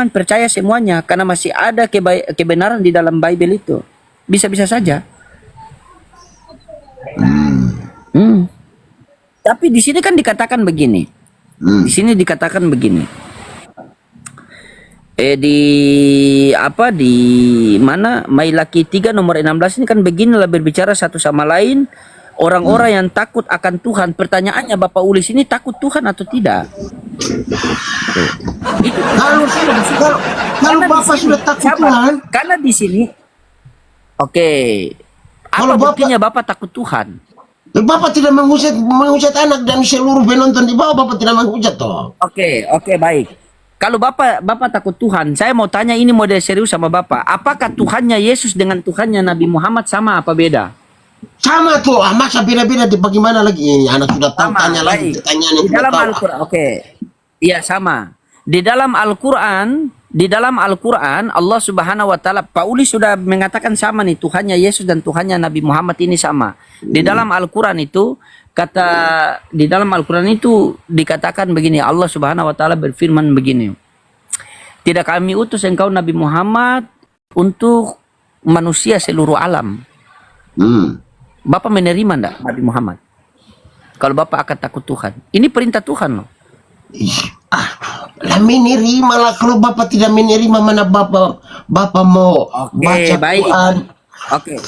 percaya semuanya karena masih ada kebenaran di dalam Bible itu. Bisa-bisa saja. Tapi di sini kan dikatakan begini. Di sini dikatakan begini. Di apa di mana Mailaki 3 nomor 16 ini kan beginilah berbicara satu sama lain orang-orang yang takut akan Tuhan. Pertanyaannya Bapak Ulis ini takut Tuhan atau tidak? Itu Kalau Bapak sudah takut Tuhan, karena di sini oke. Apa Kalau buktinya Bapak takut Tuhan? Bapak tidak menghujat anak dan seluruh penonton di bawah. Bapak tidak menghujat toh. Oke, baik. Kalau Bapak takut Tuhan, saya mau tanya ini model serius sama Bapak. Apakah Tuhannya Yesus dengan Tuhannya Nabi Muhammad sama apa beda? Sama tuh, masa beda-beda di bagaimana lagi? Anak sudah tahu, Sama, tanya lagi, baik. tanya Di dalam Al-Quran, oke. Iya, sama. Di dalam Al-Quran, Allah Subhanahu wa taala, Paulus sudah mengatakan sama nih, Tuhannya Yesus dan Tuhannya Nabi Muhammad ini sama. Di dalam Al-Quran itu dikatakan begini, Allah Subhanahu wa taala berfirman begini. Tidak kami utus engkau Nabi Muhammad untuk manusia seluruh alam. Bapak menerima enggak Nabi Muhammad? Kalau Bapak akan takut Tuhan. Ini perintah Tuhan loh. Lah menerima lah, kalau Bapak tidak menerima mana Bapak mau baca baik. Quran. Oke.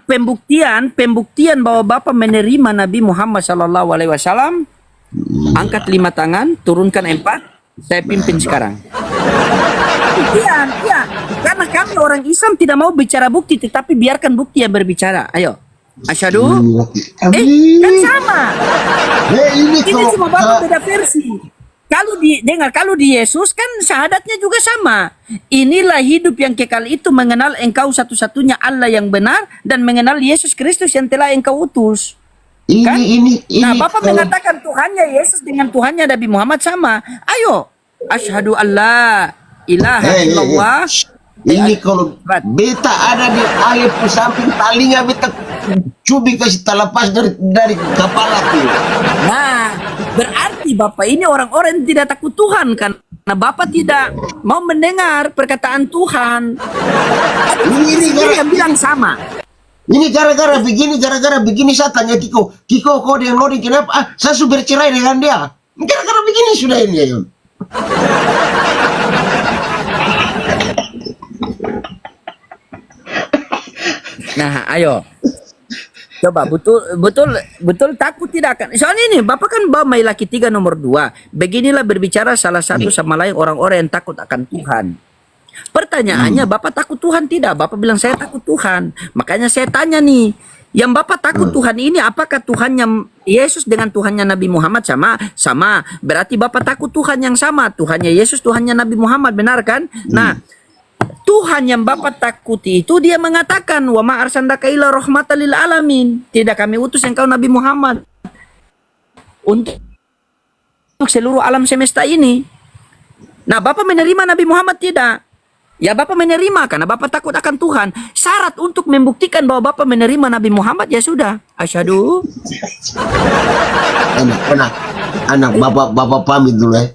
Pembuktian bahwa Bapak menerima Nabi Muhammad Shallallahu Alaihi Wasallam. Angkat 5 tangan, turunkan 4. Saya pimpin sekarang. Pembuktian, ya. Karena kami orang Islam tidak mau bicara bukti, tetapi biarkan bukti yang berbicara. Ayo. Asyhadu. Kan sama. Ini cuma Bapak beda versi. Kalau di Yesus kan syahadatnya juga sama. Inilah hidup yang kekal itu mengenal engkau satu-satunya Allah yang benar dan mengenal Yesus Kristus yang telah engkau utus. Kan? Nah, Bapak mengatakan Tuhannya Yesus dengan Tuhannya Nabi Muhammad sama. Ayo. Asyhadu alla ilaha illallah. Ini kalau beta ada di air samping talinga beta cubit kasih terlepas dari kepala tuh. Nah, berarti Bapak ini orang-orang yang tidak takut Tuhan kan? Nah, Bapak tidak mau mendengar perkataan Tuhan. Ini yang bilang sama. Ini gara-gara begini saya tanya Kiko kau yang loading kenapa? Saya sudah bercerai dengan dia. Gara-gara begini sudah ini ya. Nah, ayo. Coba betul takut tidak kan? Soalnya ini Bapak kan bawa Mailaki 3 nomor 2. Beginilah berbicara salah satu sama lain orang-orang yang takut akan Tuhan. Pertanyaannya Bapak takut Tuhan tidak? Bapak bilang saya takut Tuhan. Makanya saya tanya nih, yang Bapak takut Tuhan ini apakah Tuhannya Yesus dengan Tuhannya Nabi Muhammad sama? Sama. Berarti Bapak takut Tuhan yang sama. Tuhannya Yesus, Tuhannya Nabi Muhammad, benar kan? Nah, Tuhan yang Bapak takuti itu dia mengatakan wa ma arsalnaka illa rahmatan lil alamin. Tidak kami utus engkau Nabi Muhammad untuk seluruh alam semesta ini. Nah, Bapak menerima Nabi Muhammad tidak? Ya, Bapak menerima karena Bapak takut akan Tuhan. Syarat untuk membuktikan bahwa Bapak menerima Nabi Muhammad ya sudah. Asyhadu. Anak Bapak pamit dulu ya.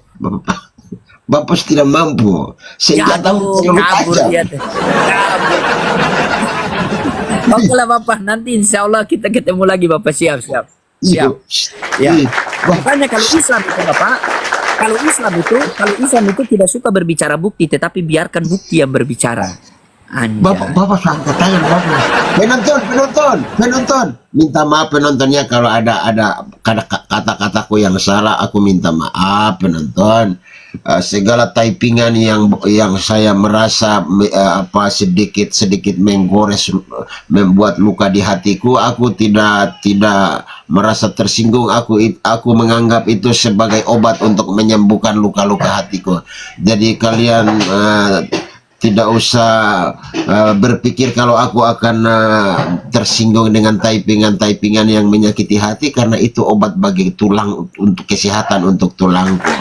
Bapak tidak mampu. Saya tahu kabur dia tuh. Kabur. Oke lah Bapak, nanti insya Allah kita ketemu lagi Bapak, siap. Ya. Makanya kalau Islam itu Bapak, kalau Islam itu tidak suka berbicara bukti, tetapi biarkan bukti yang berbicara. Bapak angkat tangan Bapak. Penonton. Minta maaf penontonnya kalau ada kata-kataku yang salah, aku minta maaf penonton. Segala typingan yang saya merasa sedikit menggores, membuat luka di hatiku, aku tidak merasa tersinggung. Aku menganggap itu sebagai obat untuk menyembuhkan luka-luka hatiku. Jadi kalian tidak usah berpikir kalau aku akan tersinggung dengan typingan yang menyakiti hati, karena itu obat bagi tulang, untuk kesehatan untuk tulangku.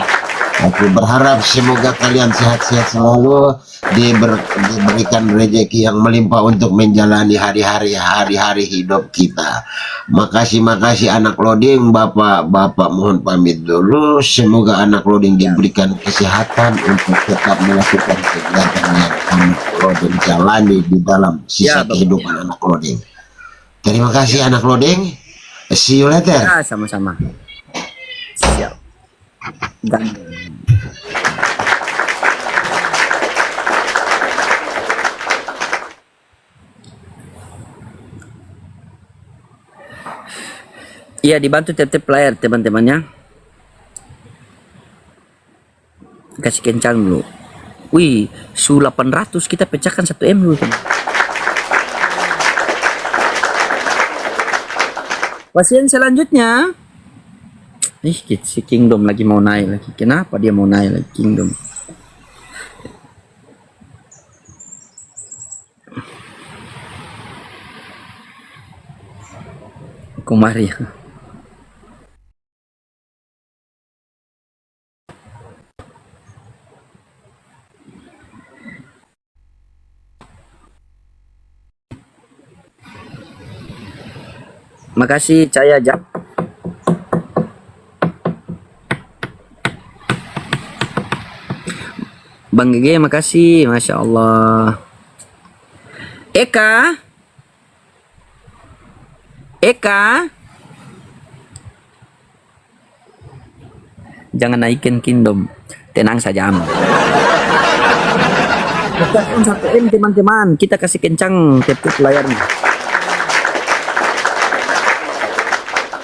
Aku berharap semoga kalian sehat-sehat selalu, diberikan rezeki yang melimpah untuk menjalani hari-hari hidup kita. Makasih anak loading, Bapak mohon pamit dulu. Semoga anak loading diberikan kesehatan untuk tetap melakukan kegiatan yang anak loading jalani di dalam Ya, sisa Bapak. kehidupan anak loading. Terima kasih anak loading. See you later. Ya, sama-sama. Siap. Gandeng. Iya, dibantu tiap-tiap player teman-temannya. Kasih kencang dulu. Wih, su 800 kita pecahkan 1M dulu. Pasien selanjutnya. Ih, si Kingdom lagi mau naik lagi. Kenapa dia mau naik lagi Kingdom? Kumari. Makasih Cahaya Jam. Bang Gege makasih, Masya Allah. Eka, jangan naikin Kingdom, tenang saja Am. Pecahkan 1M teman-teman, kita kasih kencang tiap-tiap layarnya.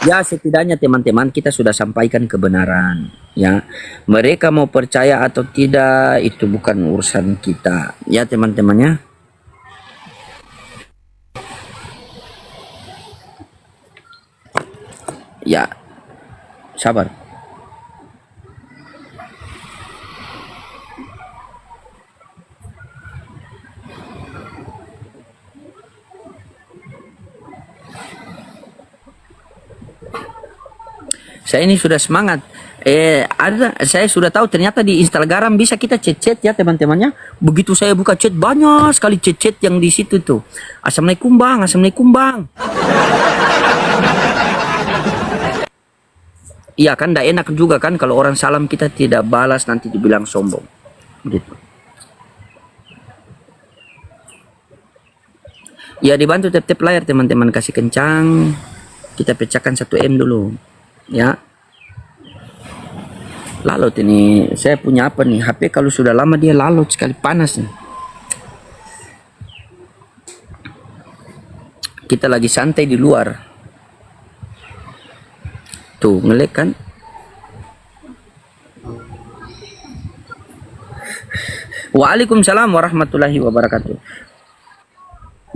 Ya, setidaknya teman-teman kita sudah sampaikan kebenaran, ya. Mereka mau percaya atau tidak itu bukan urusan kita, ya teman-temannya. Ya, sabar. Saya ini sudah semangat. Saya sudah tahu ternyata di Instagram bisa kita chat-chat ya teman-temannya. Begitu saya buka chat banyak sekali chat-chat yang di situ tuh. Assalamualaikum bang, assalamualaikum bang. Iya kan, tidak enak juga kan kalau orang salam kita tidak balas nanti dibilang sombong. Gitu. Ya dibantu tiap-tiap layar teman-teman, kasih kencang. Kita pecahkan 1M dulu. Ya. Lalut ini, saya punya apa nih? HP kalau sudah lama dia lalut sekali, panas nih. Kita lagi santai di luar. Tuh, ngelek kan? Waalaikumsalam warahmatullahi wabarakatuh.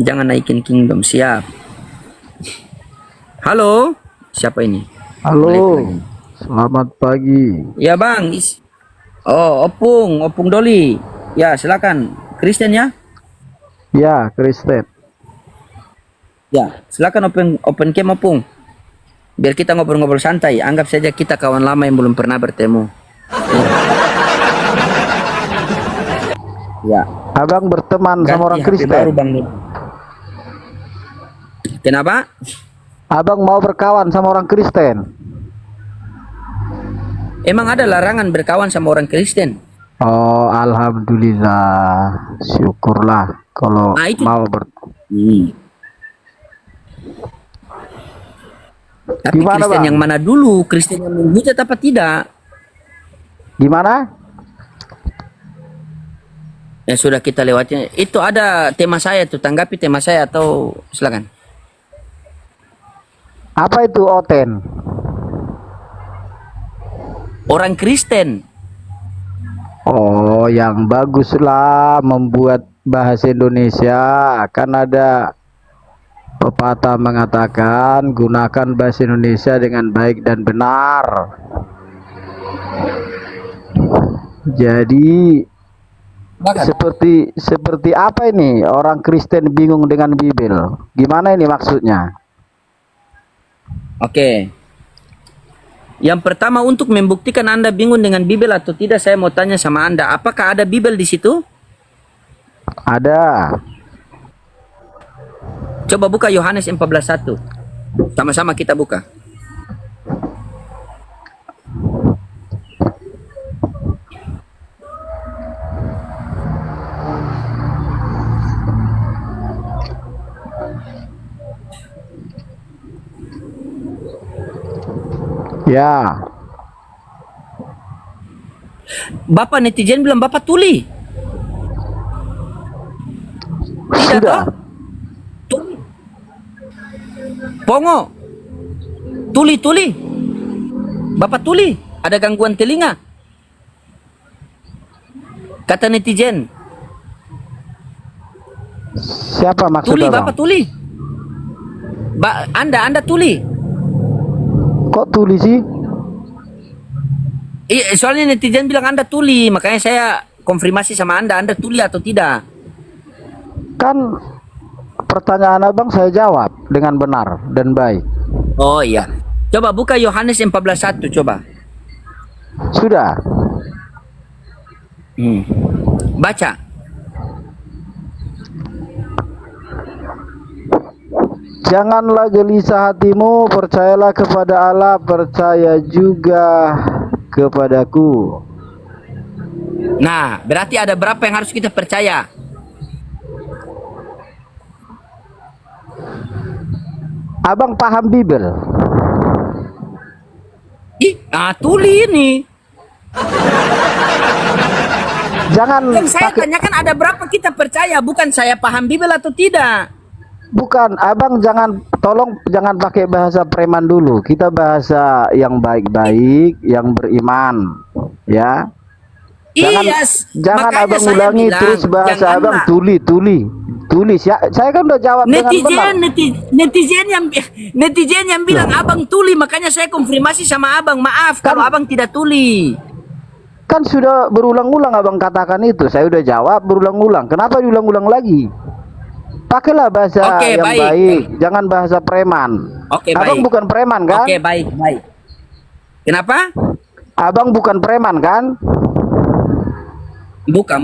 Jangan naikin Kingdom, siap. Halo, siapa ini? Halo, selamat pagi. Ya bang, oh Opung Doli. Ya silakan, Kristen ya? Ya, Kristen. Ya, silakan open cam Opung. Biar kita ngobrol-ngobrol santai. Anggap saja kita kawan lama yang belum pernah bertemu. Ya. Abang berteman sama orang HP Kristen. baru, Bang. Kenapa? Abang mau berkawan sama orang Kristen. Emang ada larangan berkawan sama orang Kristen? Oh, alhamdulillah. Syukurlah kalau Nah, itu. mau Tapi Gimana, Kristen Bang? yang mana dulu? Kristen yang menghujat apa tidak? Gimana? Ya sudah kita lewatnya. Itu ada tema saya tuh, tanggapi tema saya atau silakan. Apa itu Oten? Orang Kristen. Oh, yang baguslah membuat bahasa Indonesia. Kan ada pepatah mengatakan gunakan bahasa Indonesia dengan baik dan benar. Jadi seperti apa ini orang Kristen bingung dengan Bible? Gimana ini maksudnya? Oke. Yang pertama, untuk membuktikan Anda bingung dengan Bibel atau tidak, saya mau tanya sama Anda, apakah ada Bibel di situ? Ada. Coba buka Yohanes 14:1. Sama-sama kita buka. Ya. Bapak netizen bilang Bapak tuli. Tidak Sudah. toh? Tuli. Pongo. Tuli. Bapak tuli. Ada gangguan telinga. Kata netizen. Siapa maksudnya, Tuli, Bang? Bapak tuli. Anda tuli. Kok tulis sih? Iya, soalnya netizen bilang Anda tuli, makanya saya konfirmasi sama Anda tuli atau tidak. Kan pertanyaan Abang saya jawab dengan benar dan baik. Oh iya. Coba buka Yohanes 14:1 coba. Sudah. Baca. Janganlah gelisah hatimu, percayalah kepada Allah, percaya juga kepadaku. Nah, berarti ada berapa yang harus kita percaya? Abang paham Bibel? Tuli ini. Jangan Yang saya pakai, tanyakan ada berapa kita percaya, bukan saya paham Bibel atau tidak. bukan, Abang tolong jangan pakai bahasa preman dulu. Kita bahasa yang baik-baik, yang beriman, ya. Jangan makanya Abang saya ulangi bilang, terus bahasa Abang janganlah. tulis. Ya, saya kan udah jawab dengan benar. Netizen yang bilang Abang tuli, makanya saya konfirmasi sama Abang. Maaf kalau Abang tidak tuli. Kan sudah berulang-ulang Abang katakan itu. Saya udah jawab berulang-ulang. Kenapa diulang-ulang lagi? Pakailah bahasa Oke, yang baik. baik, jangan bahasa preman. Oke, Abang baik. bukan preman kan? Oke, baik. Kenapa? Abang bukan preman kan? Bukan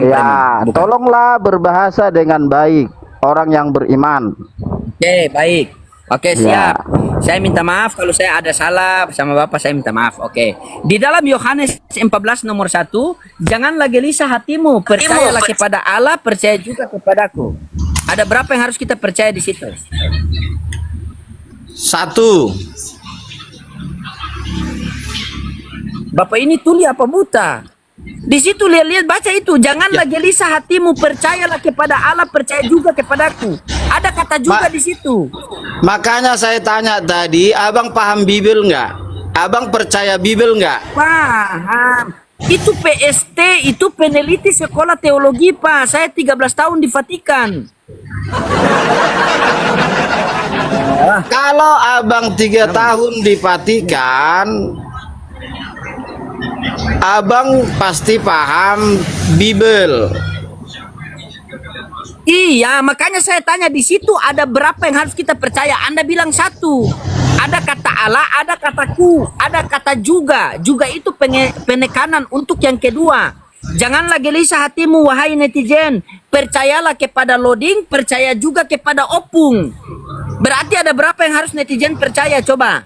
Ya, preman. Bukan. tolonglah berbahasa dengan baik, orang yang beriman. Oke, baik. Oke, Ya. siap. Saya minta maaf kalau saya ada salah sama Bapak, saya minta maaf. Oke. Di dalam Yohanes 14 nomor 1, janganlah gelisah hatimu, percayalah kepada Allah, percaya juga kepadaku. Ada berapa yang harus kita percaya di situ? 1. Bapak ini tuli apa buta? Di situ lihat baca itu, janganlah gelisah hatimu, percayalah kepada Allah, percaya juga kepadaku. Ada kata juga di situ. Makanya saya tanya tadi, Abang paham Bibel nggak? Abang percaya Bibel nggak? Paham. Itu PST, itu peneliti sekolah teologi, Pak. Saya 13 tahun di Vatikan. Kalau Abang 3 tahun di Vatikan, Abang pasti paham Bibel. Iya, makanya saya tanya di situ ada berapa yang harus kita percaya. Anda bilang 1. Ada kata Allah, ada kataku, ada kata juga. Juga itu penekanan untuk yang kedua. Janganlah gelisah hatimu, wahai netizen. Percayalah kepada loading, percaya juga kepada opung. Berarti ada berapa yang harus netizen percaya, coba?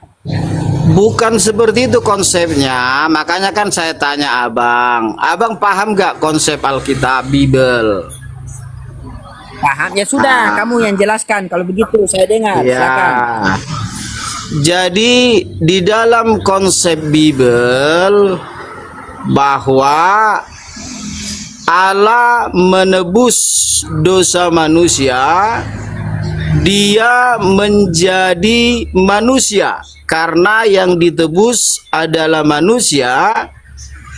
Bukan seperti itu konsepnya. Makanya kan saya tanya Abang. Abang paham nggak konsep Alkitab Bibel? Paham? Ya sudah, kamu yang jelaskan. Kalau begitu saya dengar, silakan. Ya. Jadi di dalam konsep Bibel bahwa Allah menebus dosa manusia, Dia menjadi manusia. Karena yang ditebus adalah manusia,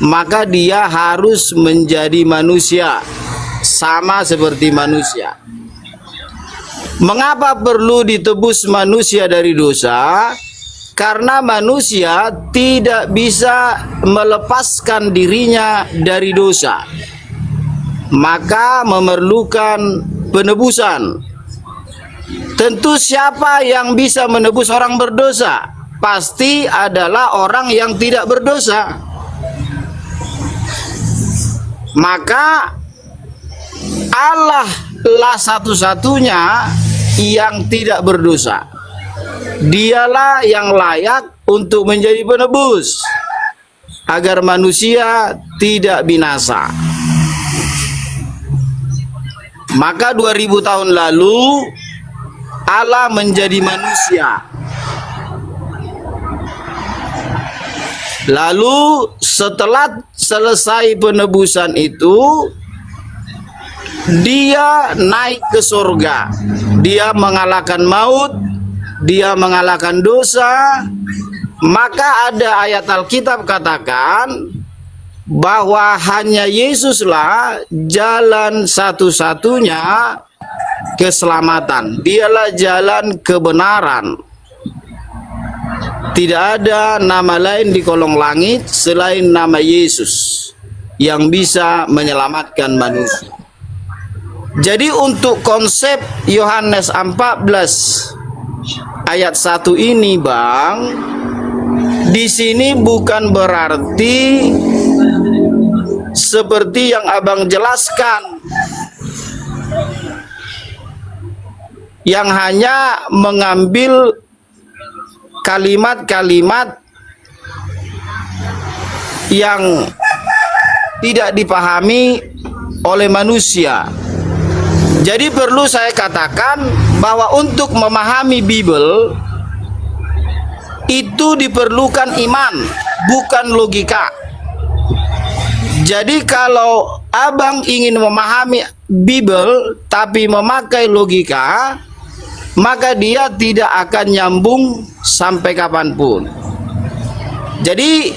maka Dia harus menjadi manusia, sama seperti manusia. Mengapa perlu ditebus manusia dari dosa? Karena manusia tidak bisa melepaskan dirinya dari dosa, maka memerlukan penebusan. Tentu siapa yang bisa menebus orang berdosa? pasti adalah orang yang tidak berdosa. Maka Allah lah satu-satunya yang tidak berdosa. Dialah yang layak untuk menjadi penebus agar manusia tidak binasa. Maka 2000 tahun lalu Allah menjadi manusia. Lalu setelah selesai penebusan itu, dia naik ke surga. Dia mengalahkan maut, dia mengalahkan dosa. Maka ada ayat Alkitab katakan bahwa hanya Yesuslah jalan satu-satunya keselamatan. Dialah jalan kebenaran. Tidak ada nama lain di kolong langit selain nama Yesus yang bisa menyelamatkan manusia. Jadi untuk konsep Yohanes 14 ayat 1 ini, Bang, di sini bukan berarti seperti yang Abang jelaskan, yang hanya mengambil kalimat-kalimat yang tidak dipahami oleh manusia. Jadi perlu saya katakan bahwa untuk memahami Bible itu diperlukan iman, bukan logika. Jadi kalau Abang ingin memahami Bible tapi memakai logika, maka dia tidak akan nyambung sampai kapanpun. Jadi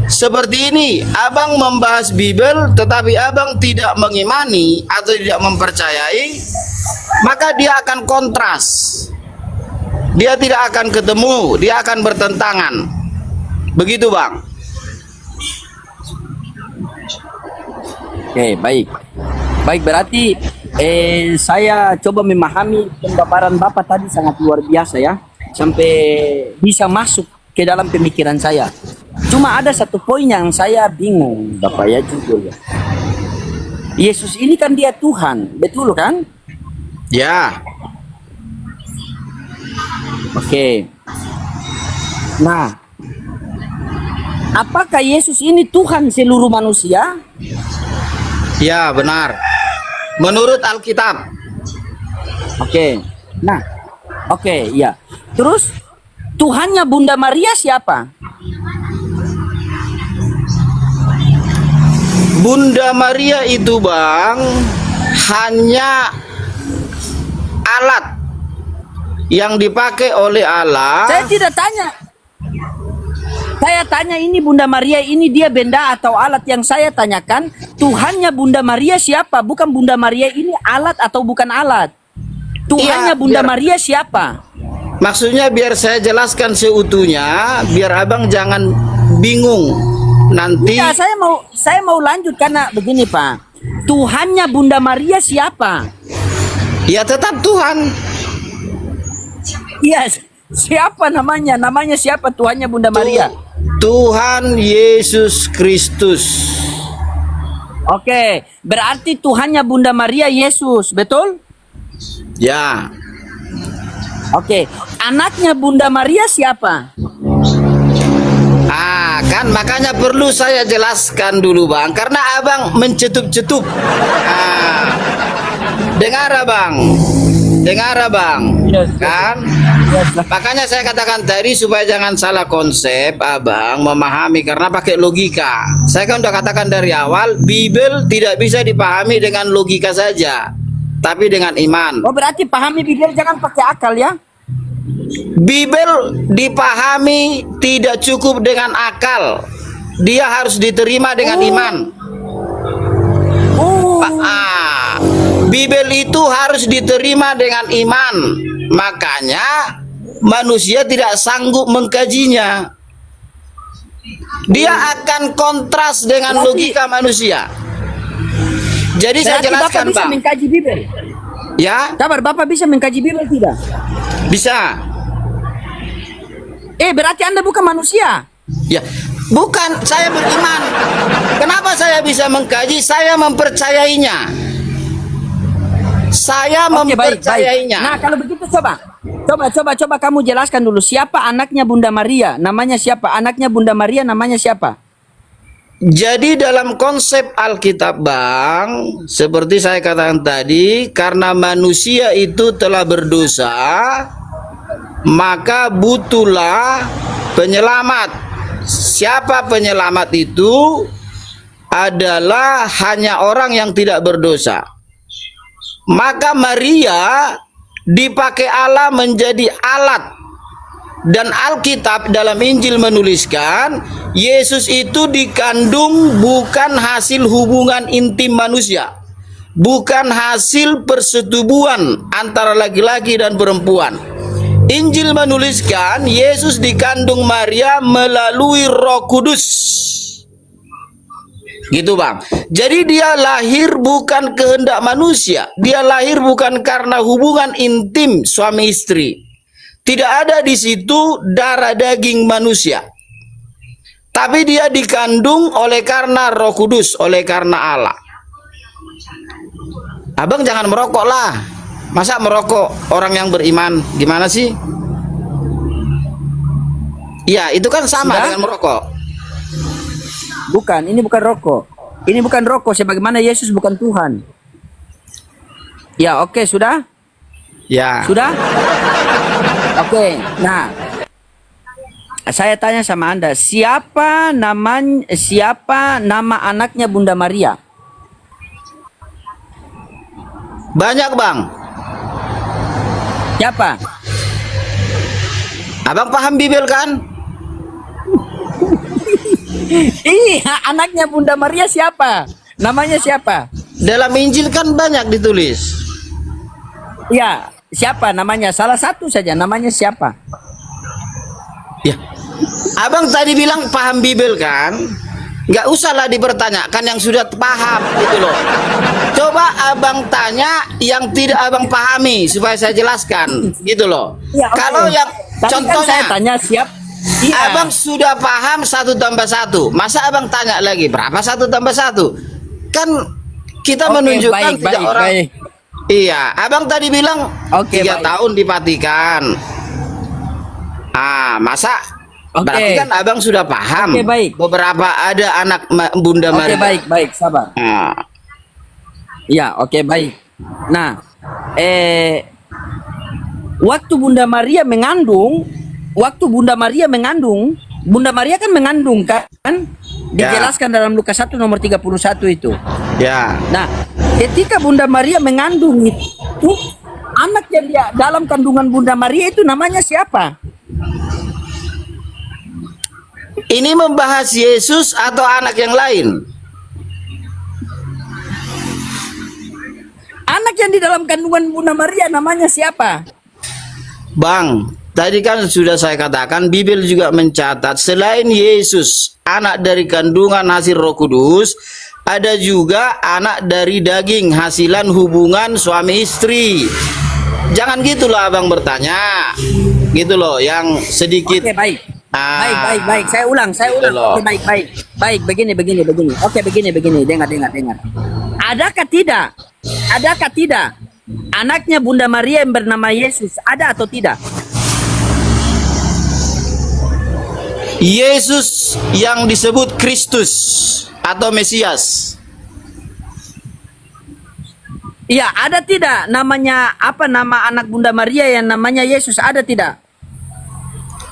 seperti ini, Abang membahas Bible tetapi Abang tidak mengimani atau tidak mempercayai, maka dia akan kontras. Dia tidak akan ketemu, dia akan bertentangan. Begitu, Bang. Oke, baik. Baik, berarti saya coba memahami pembabaran Bapak tadi sangat luar biasa ya. Sampai bisa masuk ke dalam pemikiran saya. Cuma ada satu poin yang saya bingung, Bapak ya, jujur ya. Yesus ini kan dia Tuhan, betul kan? Ya. Oke. Nah, apakah Yesus ini Tuhan seluruh manusia? Ya, benar. Menurut Alkitab. Oke. Nah, oke, ya. Terus Tuhannya Bunda Maria siapa? Bunda Maria itu, Bang, hanya alat yang dipakai oleh Allah. Saya tidak tanya. Saya tanya ini Bunda Maria ini dia benda atau alat. Yang saya tanyakan Tuhannya Bunda Maria siapa? Bukan Bunda Maria ini alat atau bukan alat. Tuhannya Iya, Bunda Maria siapa? Maksudnya biar saya jelaskan seutuhnya, biar Abang jangan bingung nanti. Ya, saya mau lanjut karena begini, Pak. Tuhannya Bunda Maria siapa? Ya tetap Tuhan. Iya, siapa namanya? Namanya siapa Tuhannya Bunda Maria? Tuhan Yesus Kristus. Oke, berarti Tuhannya Bunda Maria Yesus, betul? Ya. Oke, anaknya Bunda Maria siapa? Kan makanya perlu saya jelaskan dulu, Bang, karena Abang mencetup-cetup. Dengar, Abang. Yes. Kan? Makanya saya katakan tadi supaya jangan salah konsep, Abang memahami karena pakai logika. Saya kan udah katakan dari awal, Bible tidak bisa dipahami dengan logika saja, tapi dengan iman. Oh, berarti pahami Bible jangan pakai akal ya? Bible dipahami tidak cukup dengan akal. Dia harus diterima dengan iman. Bible itu harus diterima dengan iman. Makanya manusia tidak sanggup mengkajinya. Dia akan kontras dengan logika manusia. Jadi saya Berarti jelaskan, Bapak bisa Bang. mengkaji Bible. Ya, Kabar Bapak bisa mengkaji Bible tidak? bisa. Berarti Anda bukan manusia. Ya, bukan, saya beriman. Kenapa saya bisa mengkaji? Saya mempercayainya. Saya Oke, baik, baik. mempercayainya. Nah, kalau begitu coba kamu jelaskan dulu siapa anaknya Bunda Maria? Namanya siapa? Anaknya Bunda Maria namanya siapa? Jadi dalam konsep Alkitab, Bang, seperti saya katakan tadi, karena manusia itu telah berdosa, maka butuhlah penyelamat. Siapa penyelamat itu? Adalah hanya orang yang tidak berdosa. Maka Maria dipakai Allah menjadi alat. Dan Alkitab dalam Injil menuliskan Yesus itu dikandung bukan hasil hubungan intim manusia, bukan hasil persetubuhan antara laki-laki dan perempuan. Injil menuliskan Yesus dikandung Maria melalui Roh Kudus. Gitu, Bang. Jadi dia lahir bukan kehendak manusia, dia lahir bukan karena hubungan intim suami istri. Tidak ada di situ darah daging manusia. Tapi dia dikandung oleh karena Roh Kudus, oleh karena Allah. Abang jangan merokok lah. Masa merokok orang yang beriman? Gimana sih? Ya, itu kan sama Sudah? dengan merokok. Bukan, ini bukan rokok. Ini bukan rokok sebagaimana Yesus bukan Tuhan. Ya, oke, sudah? Ya. Sudah? Oke. Nah, saya tanya sama Anda, siapa nama anaknya Bunda Maria? Banyak, Bang. Siapa? Abang paham Bibel kan? Iya, anaknya Bunda Maria siapa? Namanya siapa? Dalam Injil kan banyak ditulis. Ya, siapa namanya? Salah satu saja, namanya siapa? Ya. Abang tadi bilang paham Bibel kan? Nggak usahlah dipertanyakan yang sudah paham gitu loh. Coba abang tanya yang tidak abang pahami supaya saya jelaskan gitu loh. Ya, oke. Kalau yang Tadi kan contohnya saya tanya siap. Iya. abang sudah paham 1+1, masa abang tanya lagi berapa 1+1? Kan kita Oke, menunjukkan baik, tidak baik, orang. baik. Iya, abang tadi bilang Oke, 3 baik. tahun di Vatikan. Masa Oke. berarti kan abang sudah paham. Oke, baik. Beberapa ada anak Bunda Oke, Maria. baik, sabar. Nah, Ya, oke, baik. Nah, waktu Bunda Maria mengandung, Bunda Maria kan mengandung kan? Dijelaskan dalam Lukas 1 nomor 31 itu. ya. Nah, ketika Bunda Maria mengandung itu, anak yang dia dalam kandungan Bunda Maria itu namanya siapa? Ini membahas Yesus atau anak yang lain? Anak yang di dalam kandungan Bunda Maria namanya siapa? Bang, tadi kan sudah saya katakan Bibel juga mencatat selain Yesus anak dari kandungan hasil Roh Kudus, ada juga anak dari daging hasilan hubungan suami istri. Jangan gitulah abang bertanya. Gitu loh yang sedikit. Oke, baik. Ah, Baik. Saya ulang. Gitu loh. Oke, baik. Begini. Oke, begini. Dengar. Adakah tidak anaknya Bunda Maria yang bernama Yesus ada atau tidak? Yesus yang disebut Kristus atau Mesias. Iya, ada tidak namanya nama anak Bunda Maria yang namanya Yesus ada tidak?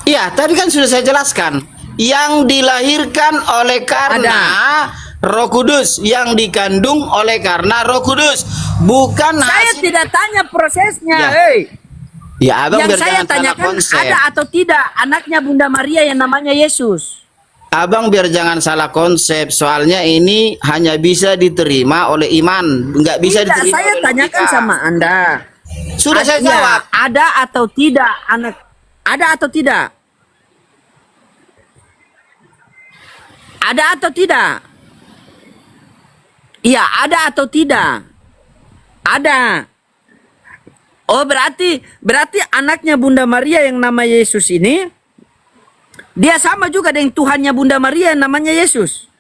Iya, tadi kan sudah saya jelaskan. Yang dilahirkan oleh karena Roh Kudus, yang dikandung oleh karena Roh Kudus, bukan Saya hasil. tidak tanya prosesnya, Ya. hei. Ya, abang Yang biar saya jangan salah tanyakan konsep. ada atau tidak anaknya Bunda Maria yang namanya Yesus? Abang biar jangan salah konsep. Soalnya ini hanya bisa diterima oleh iman, nggak bisa Tidak, diterima saya oleh tanyakan logika. sama Anda. Sudah saya Iya, jawab. ada atau tidak anak? Ada atau tidak? Ada atau tidak? Iya, ada atau tidak? Ada. Oh, berarti anaknya Bunda Maria yang nama Yesus ini Dia sama juga dengan Tuhannya Bunda Maria yang namanya Yesus.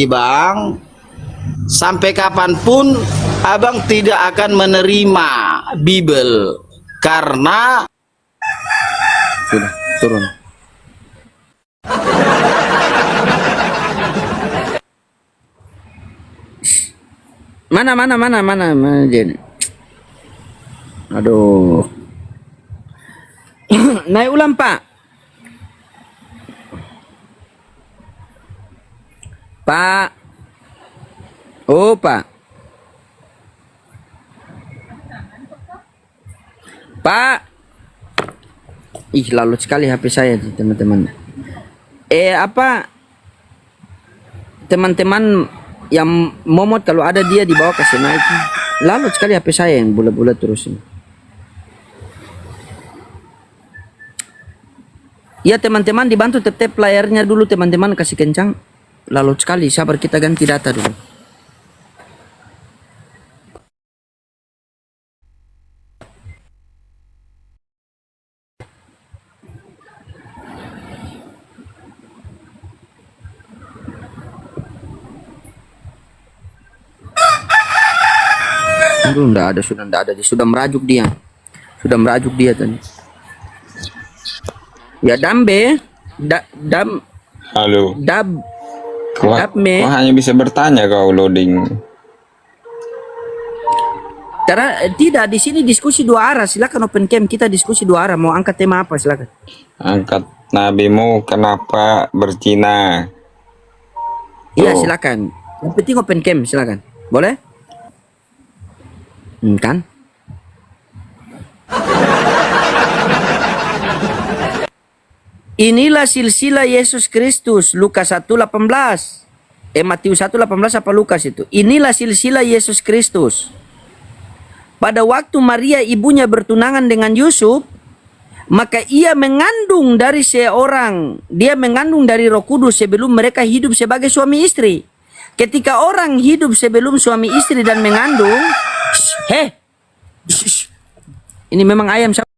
Bang, sampai kapanpun abang tidak akan menerima Bible karena Sudah, turun. Mana Jen. Aduh. Naik ulang, Pak. Pak. Oh, Pak. Pak. Ih, lalu sekali HP saya, teman-teman. Teman-teman yang momot kalau ada dia di bawah kasih naik. Lalu sekali HP saya yang bulat-bulat terus ini. Ya teman-teman, dibantu tap-tap layarnya dulu teman-teman, kasih kencang. Lalu sekali, sabar kita ganti data dulu. Aduh, sudah ada, sudah merajuk dia. Sudah merajuk dia tadi. Ya dambe, dam, Halo. dab, Kau me. hanya bisa bertanya kau loading. Karena tidak di sini diskusi dua arah. Silakan open cam, kita diskusi dua arah. Mau angkat tema apa silakan. Angkat nabimu kenapa berzina? Iya Oh. silakan. Yang penting open cam silakan. Boleh? Kan? Inilah silsilah Yesus Kristus, Lukas 1:18. Matius 1:18 apa Lukas itu? Inilah silsilah Yesus Kristus. Pada waktu Maria ibunya bertunangan dengan Yusuf, maka ia mengandung dari dia mengandung dari Roh Kudus sebelum mereka hidup sebagai suami istri. Ketika orang hidup sebelum suami istri dan mengandung, ini memang ayam